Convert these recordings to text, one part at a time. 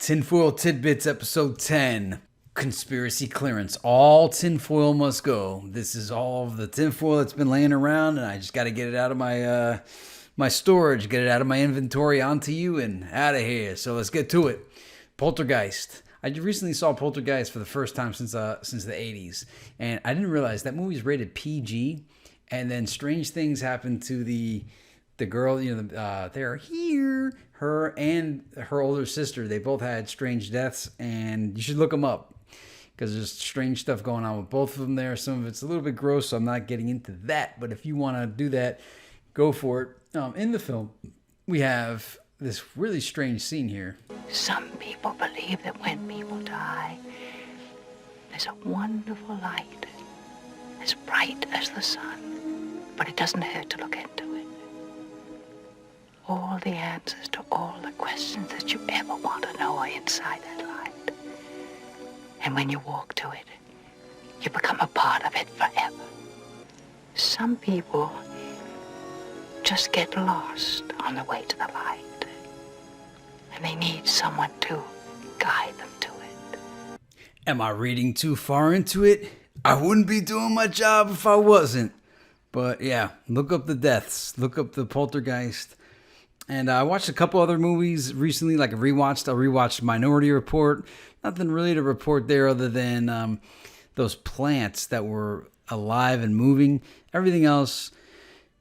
Tinfoil Tidbits, episode 10. Conspiracy clearance. All tinfoil must go. This is all of the tinfoil that's been laying around, and I just got to get it out of my storage, get it out of my inventory, onto you, and out of here. So let's get to it. Poltergeist. I recently saw Poltergeist for the first time since the 80s, and I didn't realize that movie's rated PG, and then strange things happen to the girl, they're here. Her and her older sister, they both had strange deaths, and you should look them up because there's strange stuff going on with both of them there. Some of it's a little bit gross, so I'm not getting into that. But if you want to do that, go for it. In the film, we have this really strange scene here. Some people believe that when people die, there's a wonderful light, as bright as the sun, but it doesn't hurt to look into it. All the answers to all the questions that you ever want to know are inside that light. And when you walk to it, you become a part of it forever. Some people just get lost on the way to the light. And they need someone to guide them to it. Am I reading too far into it? I wouldn't be doing my job if I wasn't. But yeah, look up the deaths. Look up the Poltergeist. And I watched a couple other movies recently, like I rewatched Minority Report. Nothing really to report there other than those plants that were alive and moving. Everything else,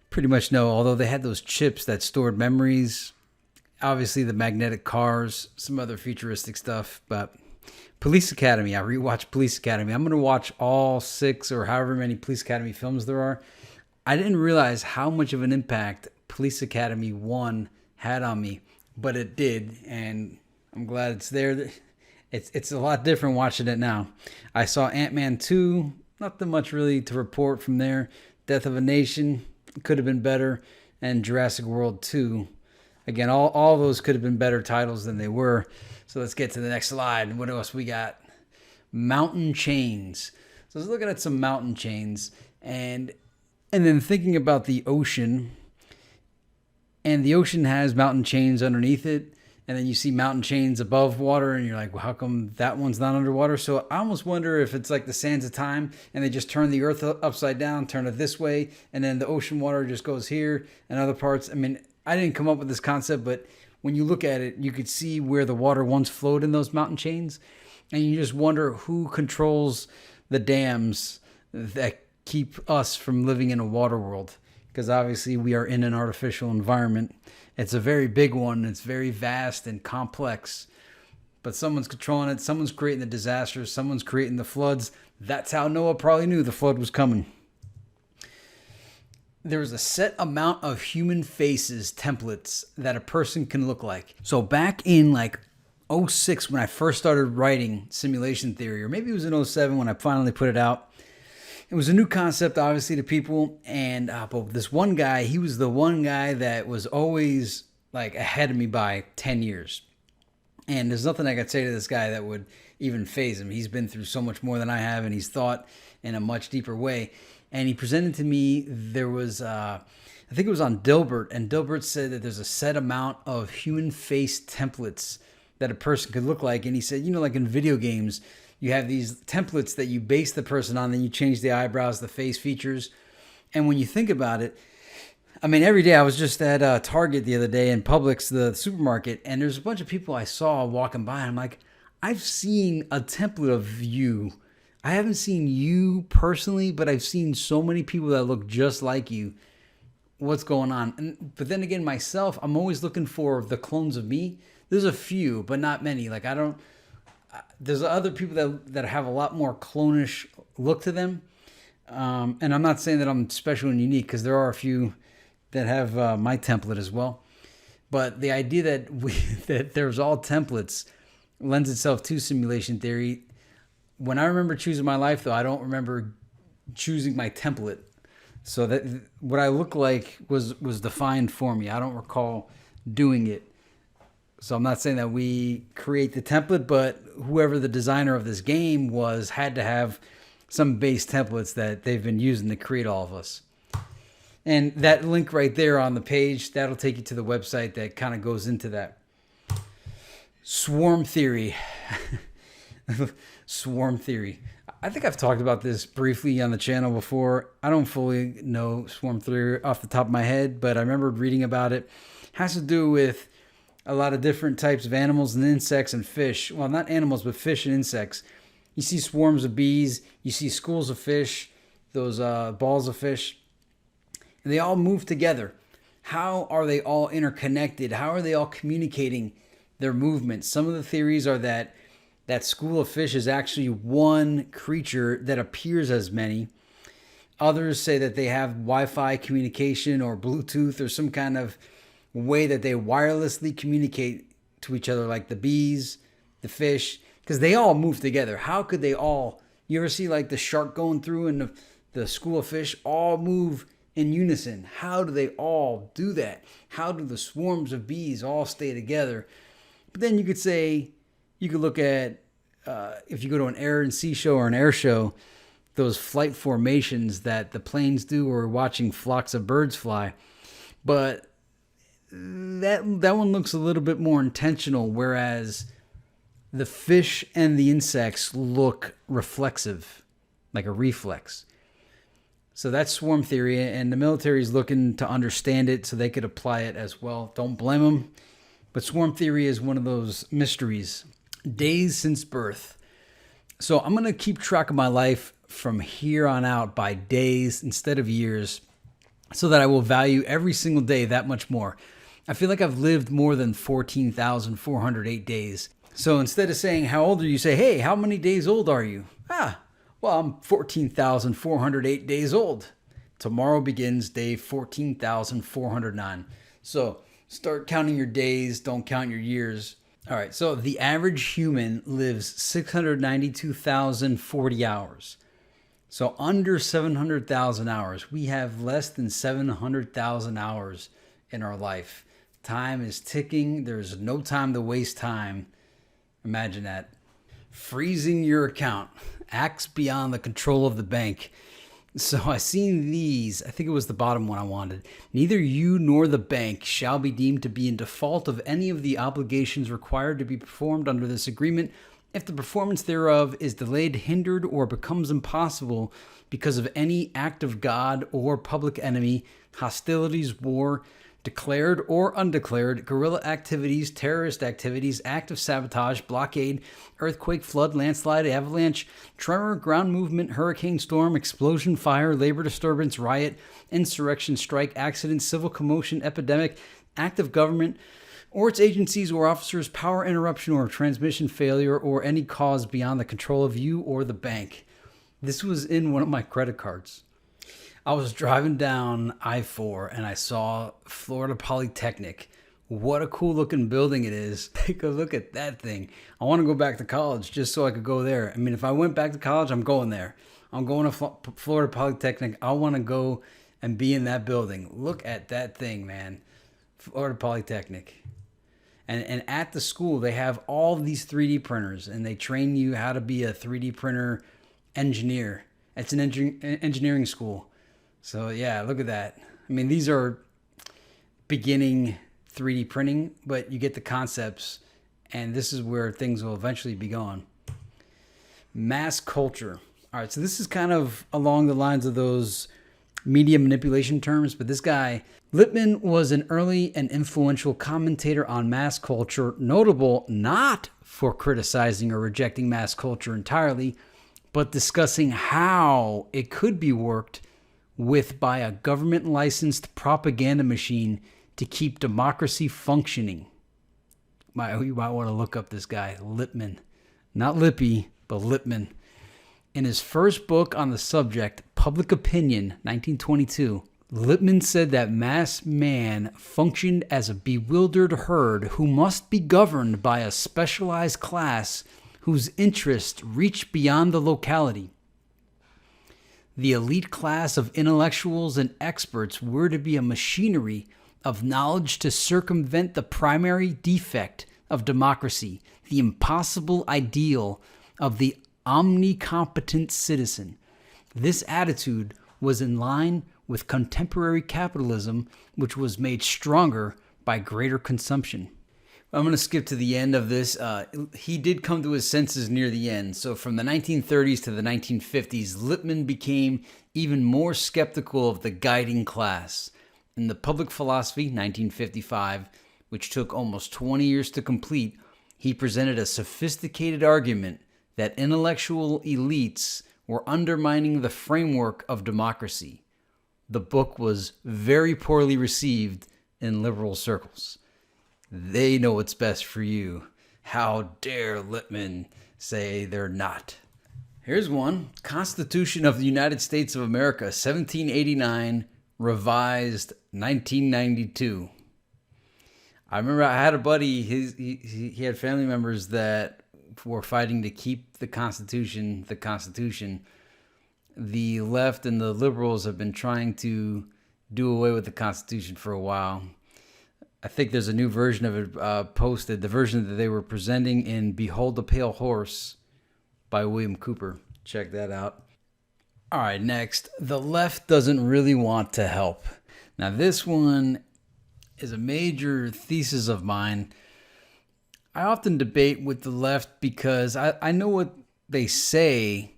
pretty much no. Although they had those chips that stored memories. Obviously, the magnetic cars, some other futuristic stuff. But Police Academy, I rewatched Police Academy. I'm going to watch all 6 or however many Police Academy films there are. I didn't realize how much of an impact Police Academy 1 had on me, but it did, and I'm glad it's there. It's a lot different watching it now. I saw Ant-Man 2, nothing much really to report from there. Death of a Nation could have been better, and Jurassic World 2. Again, all those could have been better titles than they were. So let's get to the next slide. What else we got? Mountain chains. So I was looking at some mountain chains, and then thinking about the ocean. And the ocean has mountain chains underneath it. And then you see mountain chains above water. And you're like, well, how come that one's not underwater? So I almost wonder if it's like the sands of time. And they just turn the earth upside down, turn it this way. And then the ocean water just goes here and other parts. I mean, I didn't come up with this concept. But when you look at it, you could see where the water once flowed in those mountain chains. And you just wonder who controls the dams that keep us from living in a water world. Because obviously we are in an artificial environment. It's a very big one. It's very vast and complex. But someone's controlling it. Someone's creating the disasters. Someone's creating the floods. That's how Noah probably knew the flood was coming. There is a set amount of human faces templates that a person can look like. So back in like 06 when I first started writing simulation theory, or maybe it was in 07 when I finally put it out. It was a new concept, obviously, to people, and but this one guy, he was the one guy that was always like ahead of me by 10 years. And there's nothing I could say to this guy that would even faze him. He's been through so much more than I have, and he's thought in a much deeper way. And he presented to me, there was, I think it was on Dilbert, and Dilbert said that there's a set amount of human face templates that a person could look like. And he said, like in video games, you have these templates that you base the person on, then you change the eyebrows, the face features. And when you think about it, I mean, every day I was just at Target the other day in Publix, the supermarket, and there's a bunch of people I saw walking by, and I'm like, I've seen a template of you. I haven't seen you personally, but I've seen so many people that look just like you. What's going on? But then again, myself, I'm always looking for the clones of me. There's a few, but not many. Like there's other people that have a lot more clone-ish look to them. And I'm not saying that I'm special and unique, because there are a few that have my template as well. But the idea that there's all templates lends itself to simulation theory. When I remember choosing my life, though, I don't remember choosing my template. So that what I look like was defined for me. I don't recall doing it. So I'm not saying that we create the template, but whoever the designer of this game had to have some base templates that they've been using to create all of us. And that link right there on the page, that'll take you to the website that kind of goes into that. Swarm theory. Swarm theory. I think I've talked about this briefly on the channel before. I don't fully know swarm theory off the top of my head, but I remember reading about it. It has to do with a lot of different types of animals and insects and fish. Well, not animals, but fish and insects. You see swarms of bees. You see schools of fish, those balls of fish. And they all move together. How are they all interconnected? How are they all communicating their movements? Some of the theories are that school of fish is actually one creature that appears as many. Others say that they have Wi-Fi communication or Bluetooth or some kind of way that they wirelessly communicate to each other, like the bees, the fish, because they all move together. How could they all? You ever see like the shark going through and the school of fish all move in unison? How do they all do that? How do the swarms of bees all stay together? But then you could look at, if you go to an air and sea show or an air show, those flight formations that the planes do, or watching flocks of birds fly. But that one looks a little bit more intentional, whereas the fish and the insects look reflexive, like a reflex. So that's swarm theory, and the military is looking to understand it so they could apply it as well. Don't blame them. But swarm theory is one of those mysteries. Days since birth. So I'm going to keep track of my life from here on out by days instead of years, so that I will value every single day that much more. I feel like I've lived more than 14,408 days. So instead of saying, how old are you? Say, hey, how many days old are you? Well, I'm 14,408 days old. Tomorrow begins day 14,409. So start counting your days. Don't count your years. All right. So the average human lives 692,040 hours. So under 700,000 hours. We have less than 700,000 hours in our life. Time is ticking. There's no time to waste time. Imagine that. Freezing your account. Acts beyond the control of the bank. So I seen these. I think it was the bottom one I wanted. Neither you nor the bank shall be deemed to be in default of any of the obligations required to be performed under this agreement if the performance thereof is delayed, hindered, or becomes impossible because of any act of God or public enemy, hostilities, war, declared or undeclared, guerrilla activities, terrorist activities, act of sabotage, blockade, earthquake, flood, landslide, avalanche, tremor, ground movement, hurricane, storm, explosion, fire, labor disturbance, riot, insurrection, strike, accident, civil commotion, epidemic, act of government, or its agencies or officers, power interruption or transmission failure, or any cause beyond the control of you or the bank. This was in one of my credit cards. I was driving down I-4 and I saw Florida Polytechnic. What a cool looking building it is. Take a look at that thing. I want to go back to college just so I could go there. I mean, if I went back to college, I'm going there. I'm going to Florida Polytechnic. I want to go and be in that building. Look at that thing, man. Florida Polytechnic. And at the school, they have all these 3D printers, and they train you how to be a 3D printer engineer. It's an engineering school. So yeah, look at that. I mean, these are beginning 3D printing, but you get the concepts, and this is where things will eventually be going. Mass culture. All right, so this is kind of along the lines of those media manipulation terms, but this guy, Lippmann, was an early and influential commentator on mass culture, notable not for criticizing or rejecting mass culture entirely, but discussing how it could be worked with by a government-licensed propaganda machine to keep democracy functioning. You might want to look up this guy, Lippmann. Not Lippy, but Lippmann. In his first book on the subject, Public Opinion, 1922, Lippmann said that mass man functioned as a bewildered herd who must be governed by a specialized class whose interests reach beyond the locality. The elite class of intellectuals and experts were to be a machinery of knowledge to circumvent the primary defect of democracy, the impossible ideal of the omnicompetent citizen. This attitude was in line with contemporary capitalism, which was made stronger by greater consumption. I'm going to skip to the end of this. He did come to his senses near the end. So from the 1930s to the 1950s, Lippmann became even more skeptical of the guiding class. In The Public Philosophy, 1955, which took almost 20 years to complete, he presented a sophisticated argument that intellectual elites were undermining the framework of democracy. The book was very poorly received in liberal circles. They know what's best for you. How dare Lippmann say they're not? Here's one. Constitution of the United States of America, 1789, revised 1992. I remember I had a buddy, he had family members that were fighting to keep the Constitution. The left and the liberals have been trying to do away with the Constitution for a while. I think there's a new version of it posted, the version that they were presenting in Behold the Pale Horse by William Cooper. Check that out. All right, next. The left doesn't really want to help. Now, this one is a major thesis of mine. I often debate with the left because I know what they say,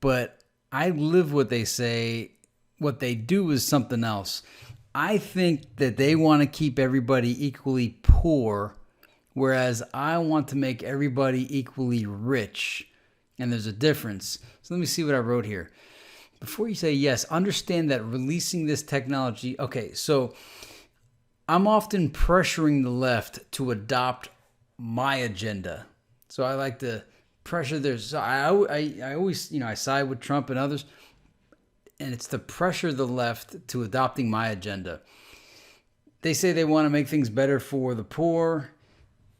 but I live what they say. What they do is something else. I think that they want to keep everybody equally poor, whereas I want to make everybody equally rich. And there's a difference. So let me see what I wrote here. Before you say yes, understand that releasing this technology... Okay, so I'm often pressuring the left to adopt my agenda. So I like to pressure theirs. So I always, I side with Trump and others. And it's to pressure the left to adopting my agenda. They say they want to make things better for the poor,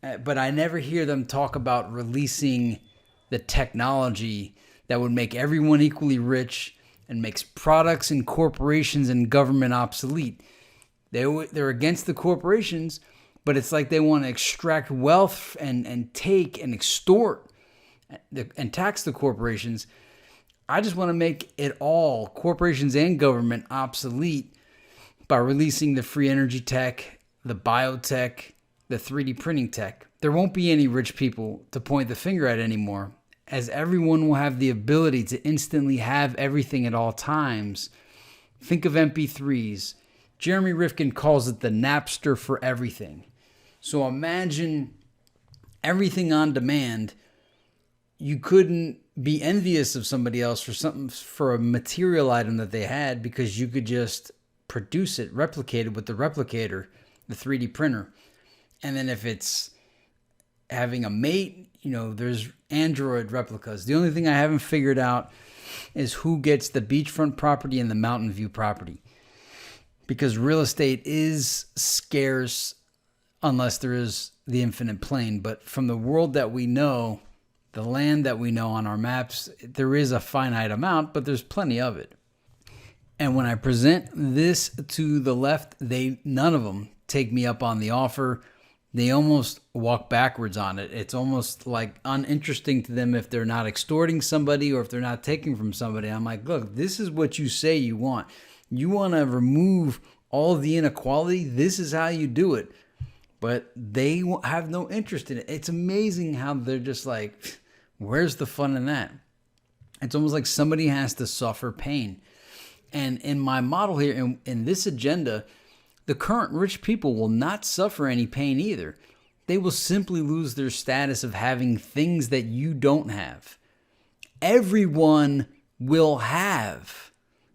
but I never hear them talk about releasing the technology that would make everyone equally rich and makes products and corporations and government obsolete. They're against the corporations, but it's like they want to extract wealth and take and extort and tax the corporations. I just want to make it all, corporations and government, obsolete by releasing the free energy tech, the biotech, the 3D printing tech. There won't be any rich people to point the finger at anymore, as everyone will have the ability to instantly have everything at all times. Think of MP3s. Jeremy Rifkin calls it the Napster for everything. So imagine everything on demand. You couldn't be envious of somebody else for a material item that they had, because you could just produce it, replicate it with the replicator, the 3D printer. And then if it's having a mate, there's Android replicas. The only thing I haven't figured out is who gets the beachfront property and the Mountain View property, because real estate is scarce unless there is the infinite plane. But from the world that we know, the land that we know on our maps, there is a finite amount, but there's plenty of it. And when I present this to the left, none of them take me up on the offer. They almost walk backwards on it. It's almost like uninteresting to them if they're not extorting somebody or if they're not taking from somebody. I'm like, look, this is what you say you want. You want to remove all of the inequality. This is how you do it. But they have no interest in it. It's amazing how they're just like, where's the fun in that? It's almost like somebody has to suffer pain. And in my model here, in this agenda, the current rich people will not suffer any pain either. They will simply lose their status of having things that you don't have. Everyone will have,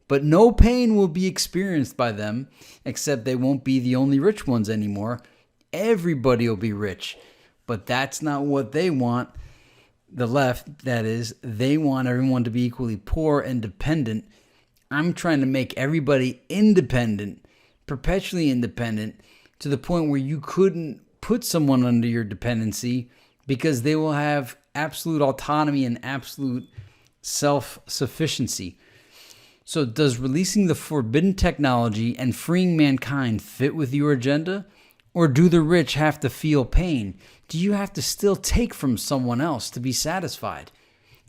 but no pain will be experienced by them, except they won't be the only rich ones anymore. Everybody will be rich, but that's not what they want. The left, that is, they want everyone to be equally poor and dependent. I'm trying to make everybody independent, perpetually independent, to the point where you couldn't put someone under your dependency because they will have absolute autonomy and absolute self-sufficiency. So does releasing the forbidden technology and freeing mankind fit with your agenda? Or do the rich have to feel pain? Do you have to still take from someone else to be satisfied?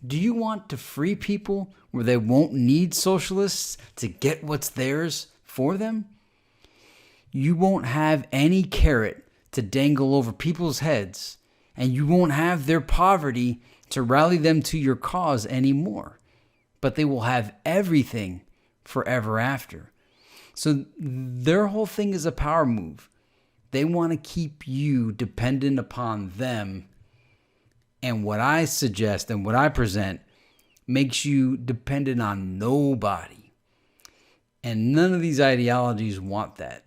Do you want to free people where they won't need socialists to get what's theirs for them? You won't have any carrot to dangle over people's heads, and you won't have their poverty to rally them to your cause anymore. But they will have everything forever after. So their whole thing is a power move. They want to keep you dependent upon them. And what I suggest and what I present makes you dependent on nobody. And none of these ideologies want that.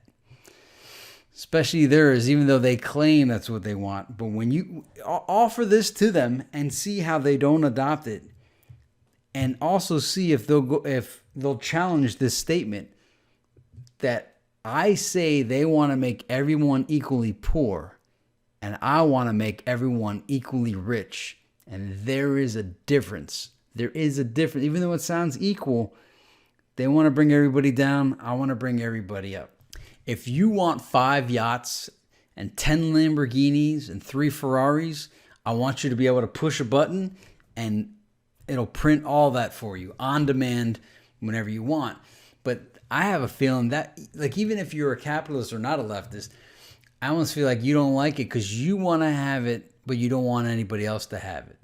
Especially theirs, even though they claim that's what they want. But when you offer this to them and see how they don't adopt it, and also see if they'll challenge this statement that I say they want to make everyone equally poor, and I want to make everyone equally rich. And there is a difference. There is a difference. Even though it sounds equal, they want to bring everybody down. I want to bring everybody up. If you want 5 yachts and 10 Lamborghinis and 3 Ferraris, I want you to be able to push a button and it'll print all that for you on demand whenever you want. But I have a feeling that, like, even if you're a capitalist or not a leftist, I almost feel like you don't like it because you want to have it, but you don't want anybody else to have it.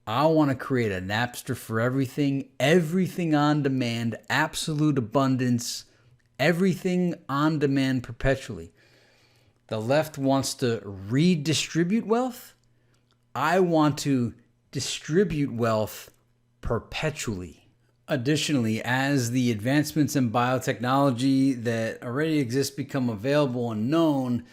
I want to create a Napster for everything on demand, absolute abundance, everything on demand perpetually. The left wants to redistribute wealth. I want to distribute wealth perpetually. Additionally, as the advancements in biotechnology that already exist become available and known,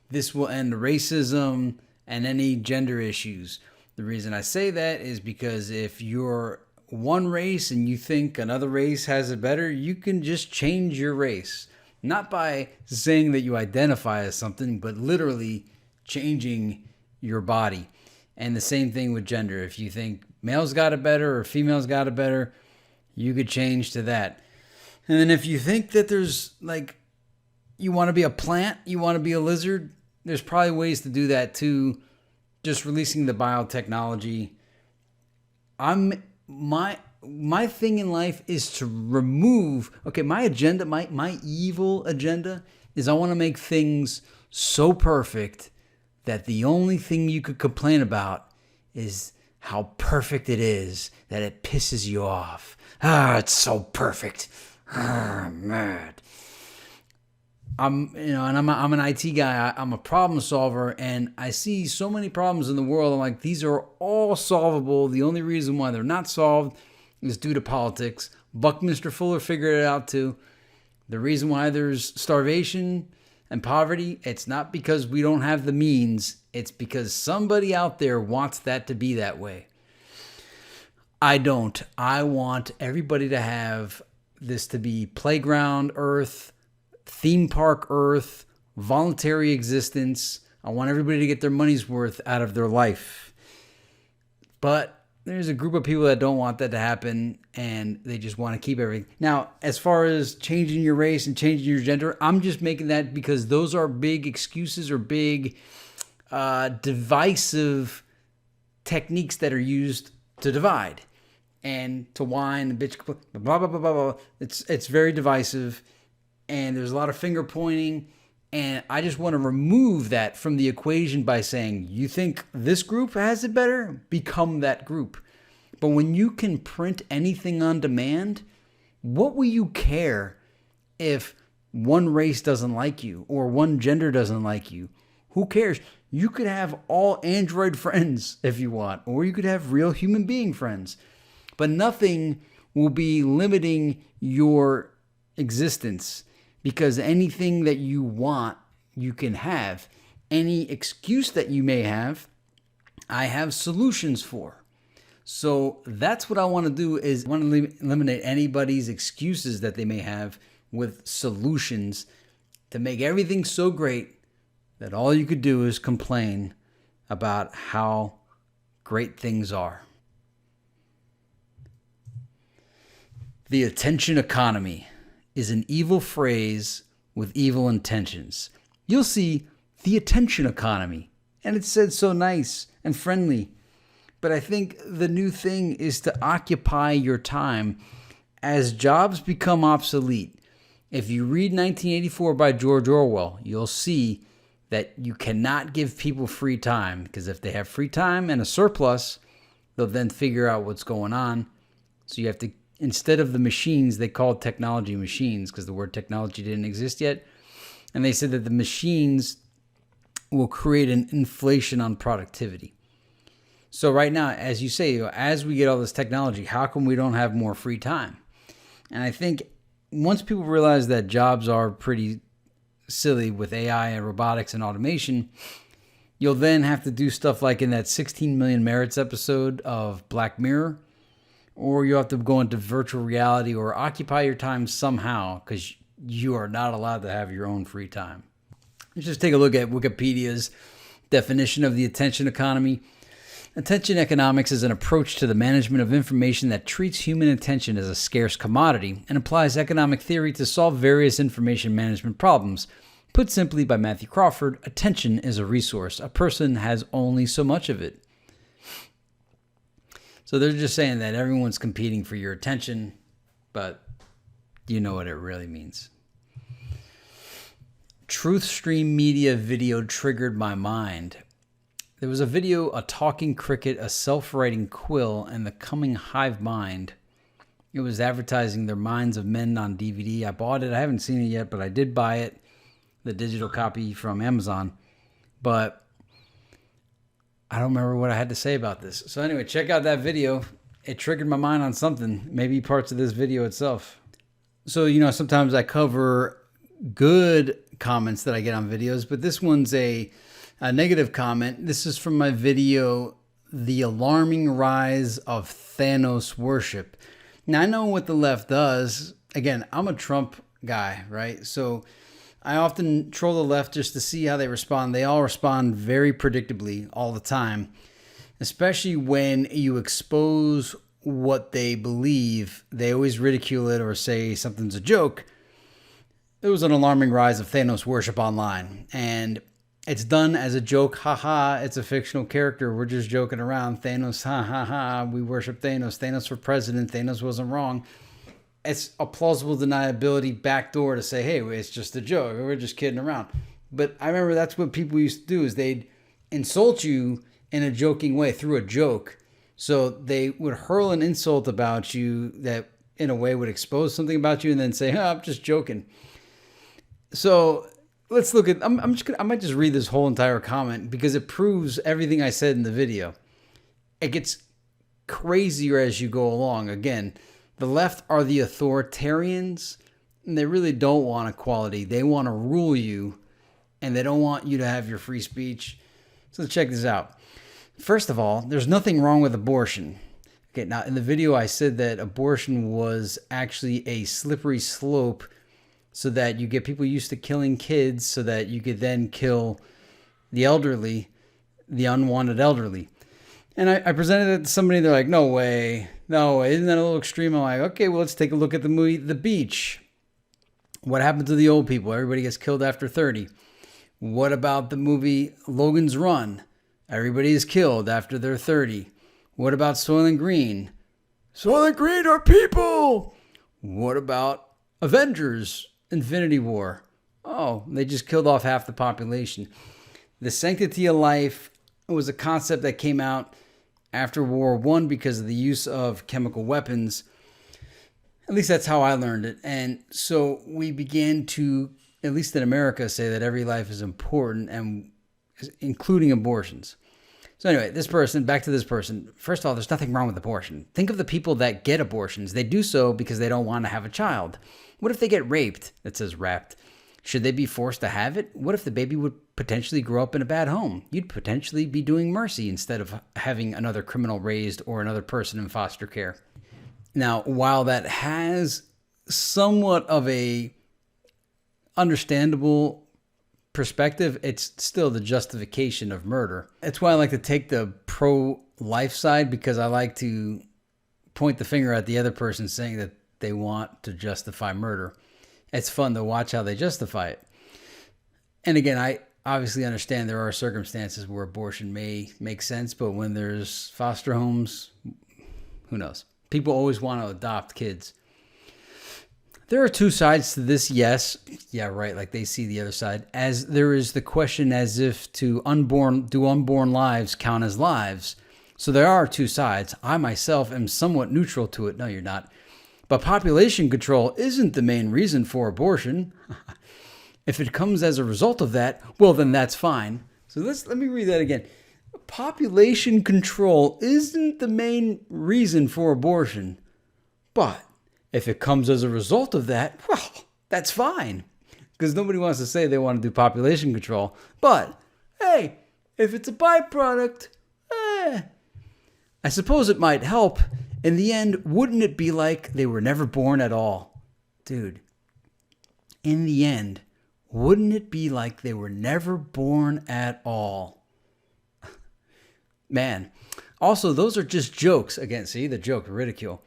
this will end racism and any gender issues. The reason I say that is because if you're one race and you think another race has it better, you can just change your race. Not by saying that you identify as something, but literally changing your body. And the same thing with gender. If you think males got it better or females got it better, you could change to that. And then if you think that there's like, you want to be a plant, you want to be a lizard, there's probably ways to do that too. Just releasing the biotechnology. My thing in life is to remove, my agenda, my evil agenda is I want to make things so perfect that the only thing you could complain about is how perfect it is, that it pisses you off. It's so perfect. I'm mad. I'm an IT guy. I'm a problem solver, and I see so many problems in the world. I'm like, these are all solvable. The only reason why they're not solved is due to politics. Buckminster Fuller figured it out too. The reason why there's starvation and poverty, it's not because we don't have the means. It's because somebody out there wants that to be that way. I don't. I want everybody to have this to be playground Earth, theme park Earth, voluntary existence. I want everybody to get their money's worth out of their life. But there's a group of people that don't want that to happen, and they just want to keep everything. Now, as far as changing your race and changing your gender, I'm just making that because those are big excuses or big divisive techniques that are used to divide and to whine and bitch, blah, blah, blah, blah, blah. It's very divisive, and there's a lot of finger pointing, and I just want to remove that from the equation by saying, you think this group has it better? Become that group. But when you can print anything on demand, what will you care if one race doesn't like you or one gender doesn't like you? Who cares? You could have all Android friends if you want, or you could have real human being friends. But nothing will be limiting your existence, because anything that you want, you can have. Any excuse that you may have, I have solutions for. So that's what I want to do, is I want to eliminate anybody's excuses that they may have with solutions to make everything so great that all you could do is complain about how great things are. The attention economy is an evil phrase with evil intentions. You'll see the attention economy, and it's said so nice and friendly. But I think the new thing is to occupy your time as jobs become obsolete. If you read 1984 by George Orwell, you'll see that you cannot give people free time, because if they have free time and a surplus, they'll then figure out what's going on. So you have to, instead of the machines, they called technology machines because the word technology didn't exist yet. And they said that the machines will create an inflation on productivity. So right now, as you say, as we get all this technology, how come we don't have more free time? And I think once people realize that jobs are pretty silly with AI and robotics and automation, you'll then have to do stuff like in that 16 Million Merits episode of Black Mirror, or you'll have to go into virtual reality or occupy your time somehow, because you are not allowed to have your own free time. Let's just take a look at Wikipedia's definition of the attention economy. Attention economics is an approach to the management of information that treats human attention as a scarce commodity and applies economic theory to solve various information management problems. Put simply by Matthew Crawford, attention is a resource. A person has only so much of it. So they're just saying that everyone's competing for your attention, but you know what it really means. Truth Stream Media video triggered my mind. There was a video, a talking cricket, a self-writing quill, and the coming hive mind. It was advertising their Minds of Men on DVD. I bought it. I haven't seen it yet, but I did buy it, the digital copy from Amazon. But I don't remember what I had to say about this. So anyway, check out that video. It triggered my mind on something, maybe parts of this video itself. So, sometimes I cover good comments that I get on videos, but this one's a negative comment. This is from my video, The Alarming Rise of Thanos Worship. Now, I know what the left does. Again, I'm a Trump guy, right? So I often troll the left just to see how they respond. They all respond very predictably all the time, especially when you expose what they believe. They always ridicule it or say something's a joke. There was an alarming rise of Thanos worship online, and it's done as a joke. Ha ha, it's a fictional character. We're just joking around. Thanos, ha ha ha, we worship Thanos. Thanos for president. Thanos wasn't wrong. It's a plausible deniability backdoor to say, hey, it's just a joke. We're just kidding around. But I remember that's what people used to do, is they'd insult you in a joking way through a joke. So they would hurl an insult about you that in a way would expose something about you and then say, I'm just joking. So let's look at, I might just read this whole entire comment because it proves everything I said in the video. It gets crazier as you go along. Again, the left are the authoritarians, and they really don't want equality. They want to rule you, and they don't want you to have your free speech. So let's check this out. First of all, there's nothing wrong with abortion. Okay, now in the video I said that abortion was actually a slippery slope so that you get people used to killing kids so that you could then kill the elderly, the unwanted elderly. And I presented it to somebody, they're like, no way, isn't that a little extreme? I'm like, okay, well, let's take a look at the movie The Beach. What happened to the old people? Everybody gets killed after 30. What about the movie Logan's Run? Everybody is killed after they're 30. What about Soylent Green? Soylent Green are people! What about Avengers Infinity War? Oh, they just killed off half the population. The sanctity of life was a concept that came out after World War I because of the use of chemical weapons. At least that's how I learned it. And so we began to, at least in America, say that every life is important, and including abortions. So anyway, back to this person. First of all, there's nothing wrong with abortion. Think of the people that get abortions. They do so because they don't want to have a child. What if they get raped? It says wrapped. Should they be forced to have it? What if the baby would potentially grow up in a bad home? You'd potentially be doing mercy instead of having another criminal raised or another person in foster care. Now, while that has somewhat of a understandable perspective, it's still the justification of murder. That's why I like to take the pro-life side, because I like to point the finger at the other person saying that they want to justify murder. It's fun to watch how they justify it. And again, I obviously understand there are circumstances where abortion may make sense, but when there's foster homes, who knows? People always want to adopt kids. There are two sides to this, yes. Yeah, right, like they see the other side. As there is the question as if do unborn lives count as lives? So there are two sides. I myself am somewhat neutral to it. No, you're not. But population control isn't the main reason for abortion. If it comes as a result of that, well, then that's fine. So let me read that again. Population control isn't the main reason for abortion. But if it comes as a result of that, well, that's fine. Because nobody wants to say they want to do population control. But, hey, if it's a byproduct, I suppose it might help. In the end, wouldn't it be like they were never born at all? Dude, in the end, wouldn't it be like they were never born at all? Man. Also, those are just jokes. Again, see, the joke, ridicule.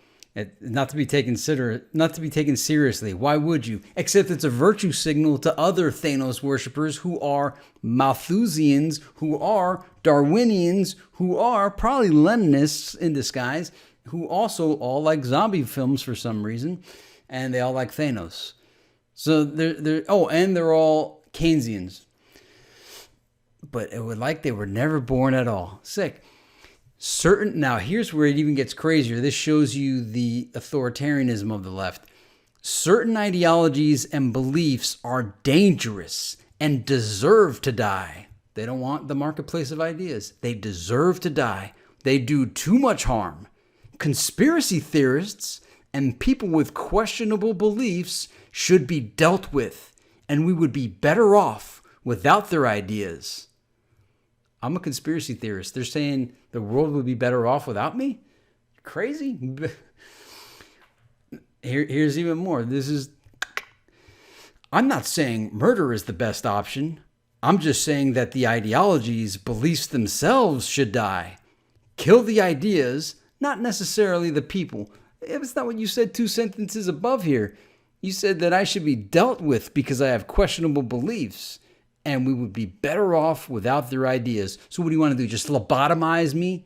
Not to be taken seriously. Why would you? Except it's a virtue signal to other Thanos worshippers who are Malthusians, who are Darwinians, who are probably Leninists in disguise, who also all like zombie films for some reason, and they all like Thanos. So they're all Keynesians. But it would like they were never born at all. Sick. Now here's where it even gets crazier. This shows you the authoritarianism of the left. Certain ideologies and beliefs are dangerous and deserve to die. They don't want the marketplace of ideas. They deserve to die. They do too much harm. Conspiracy theorists and people with questionable beliefs should be dealt with, and we would be better off without their ideas. I'm a conspiracy theorist. They're saying the world would be better off without me? Crazy. Here's even more. I'm not saying murder is the best option. I'm just saying that the ideologies, beliefs themselves should die. Kill the ideas, not necessarily the people. It's not what you said 2 sentences above here. You said that I should be dealt with because I have questionable beliefs. And we would be better off without their ideas. So what do you want to do? Just lobotomize me?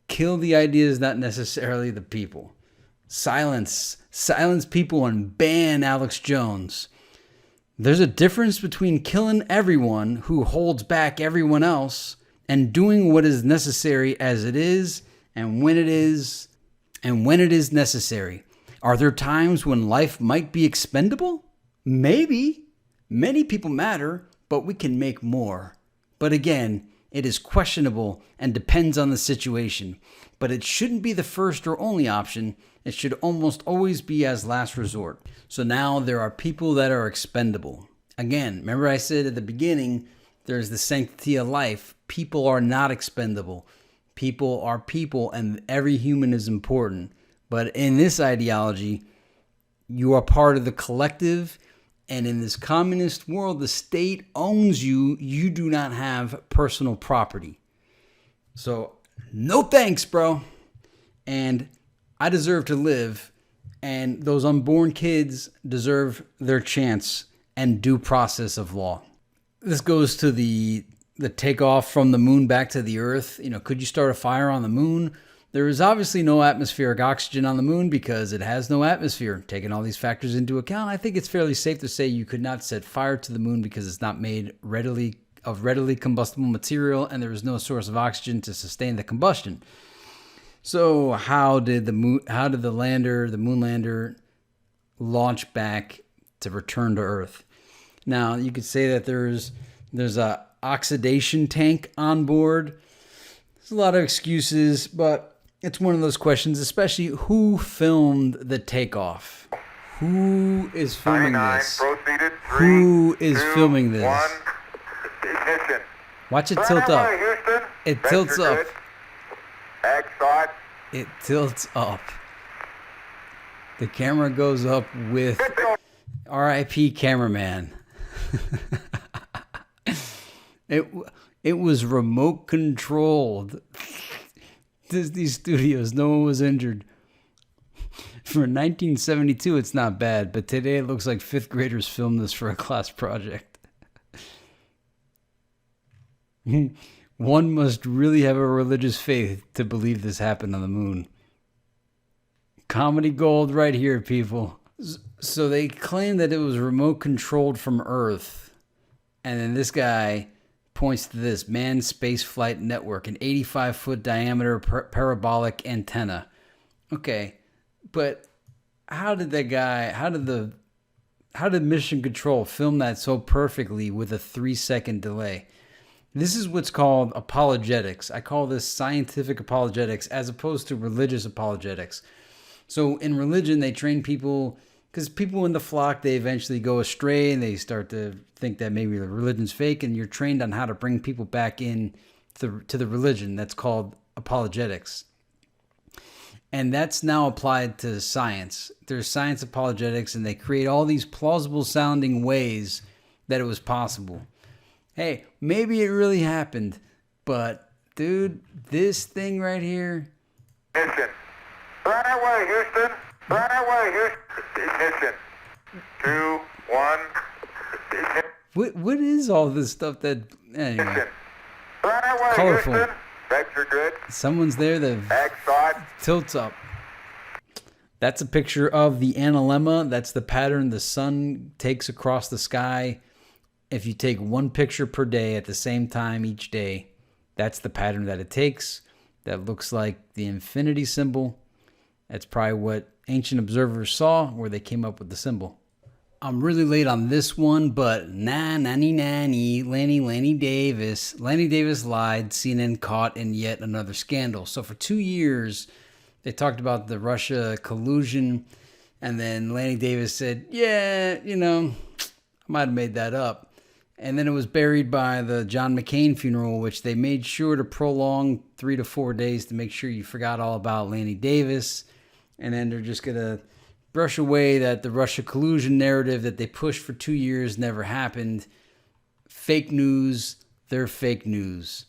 Kill the ideas, not necessarily the people. Silence people and ban Alex Jones. There's a difference between killing everyone who holds back everyone else and doing what is necessary as it is and when it is necessary. Are there times when life might be expendable? Maybe. Many people matter, but we can make more. But again, it is questionable and depends on the situation. But it shouldn't be the first or only option. It should almost always be as last resort. So now there are people that are expendable. Again, remember I said at the beginning, there's the sanctity of life. People are not expendable. People are people, and every human is important. But in this ideology, you are part of the collective. And in this communist world, the state owns you. You do not have personal property. So, no thanks, bro. And I deserve to live. And those unborn kids deserve their chance and due process of law. This goes to the takeoff from the moon back to the earth. Could you start a fire on the moon? There is obviously no atmospheric oxygen on the moon because it has no atmosphere. Taking all these factors into account, I think it's fairly safe to say you could not set fire to the moon because it's not made of readily combustible material and there is no source of oxygen to sustain the combustion. So how did the moon lander, launch back to return to Earth? Now, you could say that there's a oxidation tank on board. There's a lot of excuses, but it's one of those questions, especially who filmed the takeoff? Who is filming this? Who is filming this? Watch it tilt up. It tilts up. It tilts up. The camera goes up with R.I.P. cameraman. It was remote controlled. Disney Studios, no one was injured. For 1972, it's not bad, but today it looks like 5th graders filmed this for a class project. One must really have a religious faith to believe this happened on the moon. Comedy gold right here, people. So they claim that it was remote controlled from Earth. And then this guy points to this manned space flight network, an 85-foot diameter parabolic antenna. Okay, but how did Mission Control film that so perfectly with a 3-second delay? This is what's called apologetics. I call this scientific apologetics as opposed to religious apologetics. So in religion, they train people, because people in the flock, they eventually go astray and they start to think that maybe the religion's fake, and you're trained on how to bring people back in to the religion. That's called apologetics. And that's now applied to science. There's science apologetics, and they create all these plausible sounding ways that it was possible. Hey, maybe it really happened, but dude, this thing right here. Ignition. Right away, Houston. Right away, Houston. Ignition. 2, 1. Ignition. What is all this stuff that, anyway. Ignition. Right away, Colorful. Houston. Vector grid. Someone's there that X-Side. tilts up. That's a picture of the analemma. That's the pattern the sun takes across the sky. If you take one picture per day at the same time each day, that's the pattern that it takes. That looks like the infinity symbol. That's probably what ancient observers saw, where they came up with the symbol. I'm really late on this one, but Lanny Davis. Lanny Davis lied. CNN caught in yet another scandal. So for 2 years, they talked about the Russia collusion, and then Lanny Davis said, yeah, I might have made that up. And then it was buried by the John McCain funeral, which they made sure to prolong 3 to 4 days to make sure you forgot all about Lanny Davis. And then they're just going to brush away that the Russia collusion narrative that they pushed for 2 years never happened. Fake news, they're fake news.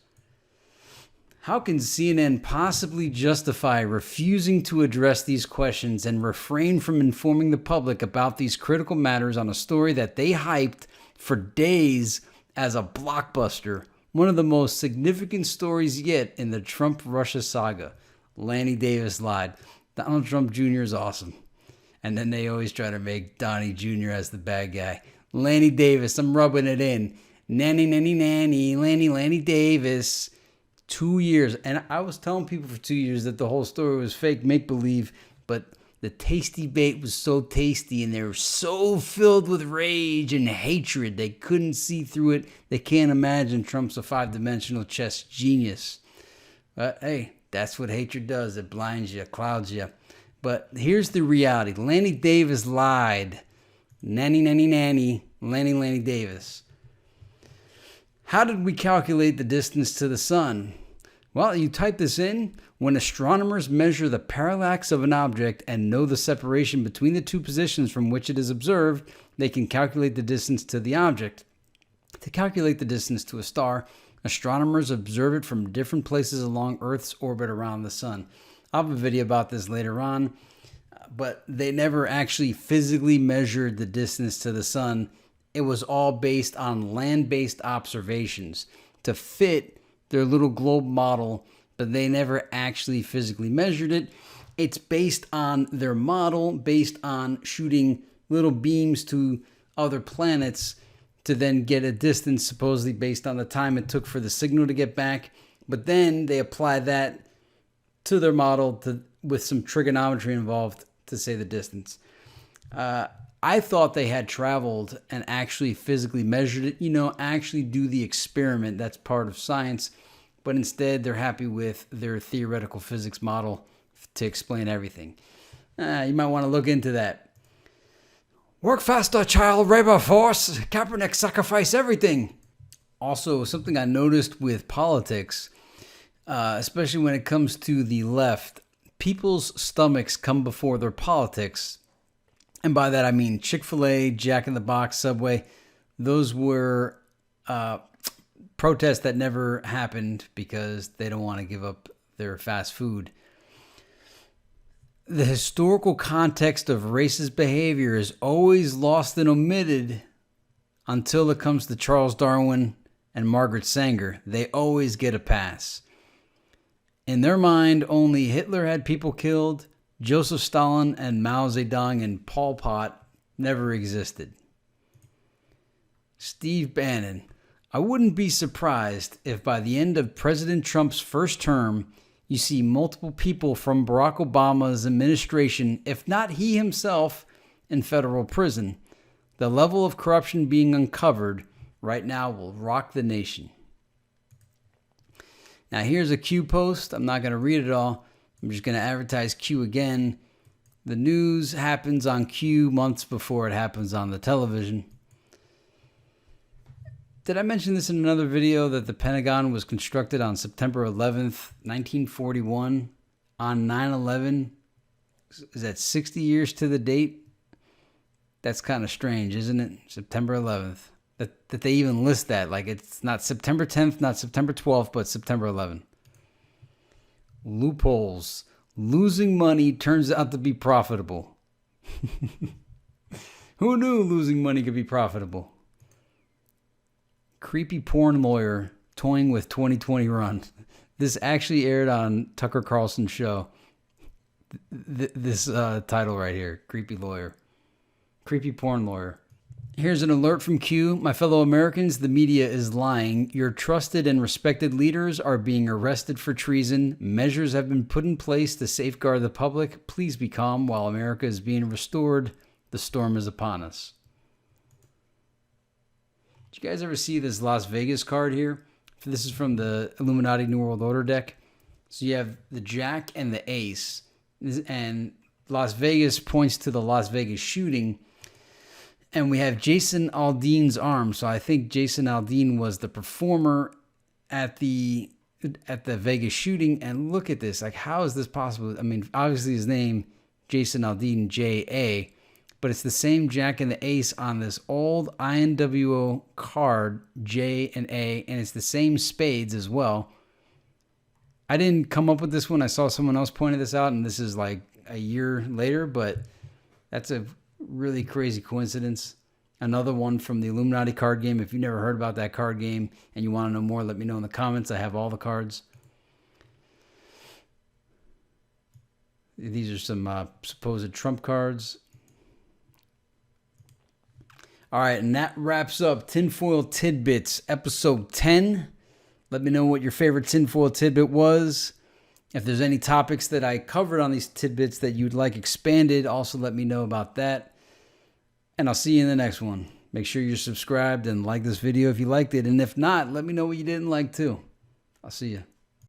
How can CNN possibly justify refusing to address these questions and refrain from informing the public about these critical matters on a story that they hyped for days as a blockbuster? One of the most significant stories yet in the Trump-Russia saga. Lanny Davis lied. Donald Trump Jr. is awesome. And then they always try to make Donnie Jr. as the bad guy. Lanny Davis, I'm rubbing it in. Nanny, Lanny Davis. 2 years. And I was telling people for 2 years that the whole story was fake, make-believe, but the tasty bait was so tasty and they were so filled with rage and hatred they couldn't see through it. They can't imagine Trump's a 5-dimensional chess genius. But hey, that's what hatred does. It blinds you, clouds you. But here's the reality. Lanny Davis lied. Nanny, Lanny Davis. How did we calculate the distance to the sun? Well, you type this in. When astronomers measure the parallax of an object and know the separation between the two positions from which it is observed, they can calculate the distance to the object. To calculate the distance to a star, astronomers observe it from different places along Earth's orbit around the sun. I'll have a video about this later on, but they never actually physically measured the distance to the sun. It was all based on land-based observations to fit their little globe model, but they never actually physically measured it. It's based on their model, based on shooting little beams to other planets to then get a distance supposedly based on the time it took for the signal to get back. But then they apply that to their model with some trigonometry involved to say the distance. I thought they had traveled and actually physically measured it, actually do the experiment. That's part of science. But instead, they're happy with their theoretical physics model to explain everything. You might want to look into that. Work faster, child, labor force. Kaepernick sacrifice everything. Also, something I noticed with politics, especially when it comes to the left, people's stomachs come before their politics. And by that, I mean Chick-fil-A, Jack in the Box, Subway. Those were protests that never happened because they don't want to give up their fast food. The historical context of racist behavior is always lost and omitted until it comes to Charles Darwin and Margaret Sanger. They always get a pass. In their mind, only Hitler had people killed, Joseph Stalin and Mao Zedong and Pol Pot never existed. Steve Bannon. I wouldn't be surprised if by the end of President Trump's first term, you see multiple people from Barack Obama's administration, if not he himself, in federal prison. The level of corruption being uncovered right now will rock the nation. Now here's a Q post. I'm not going to read it all. I'm just going to advertise Q again. The news happens on Q months before it happens on the television. Did I mention this in another video that the Pentagon was constructed on September 11th, 1941 on 9/11? Is that 60 years to the date? That's kind of strange, isn't it? September 11th. That they even list that. Like it's not September 10th, not September 12th, but September 11th. Loopholes. Losing money turns out to be profitable. Who knew losing money could be profitable? Creepy porn lawyer toying with 2020 run. This actually aired on Tucker Carlson's show. This title right here, creepy lawyer. Creepy porn lawyer. Here's an alert from Q. My fellow Americans, the media is lying. Your trusted and respected leaders are being arrested for treason. Measures have been put in place to safeguard the public. Please be calm while America is being restored. The storm is upon us. Did you guys ever see this Las Vegas card here? This is from the Illuminati New World Order deck. So you have the Jack and the Ace. And Las Vegas points to the Las Vegas shooting. And we have Jason Aldean's arm. So I think Jason Aldean was the performer at the Vegas shooting. And look at this. Like, how is this possible? I mean, obviously his name, Jason Aldean, J.A., but it's the same Jack and the Ace on this old INWO card, J and A, and it's the same spades as well. I didn't come up with this one. I saw someone else pointed this out, and this is like a year later, but that's a really crazy coincidence. Another one from the Illuminati card game. If you've never heard about that card game and you want to know more, let me know in the comments. I have all the cards. These are some supposed Trump cards. All right, and that wraps up Tinfoil Tidbits, episode 10. Let me know what your favorite tinfoil tidbit was. If there's any topics that I covered on these tidbits that you'd like expanded, also let me know about that. And I'll see you in the next one. Make sure you're subscribed and like this video if you liked it. And if not, let me know what you didn't like too. I'll see you.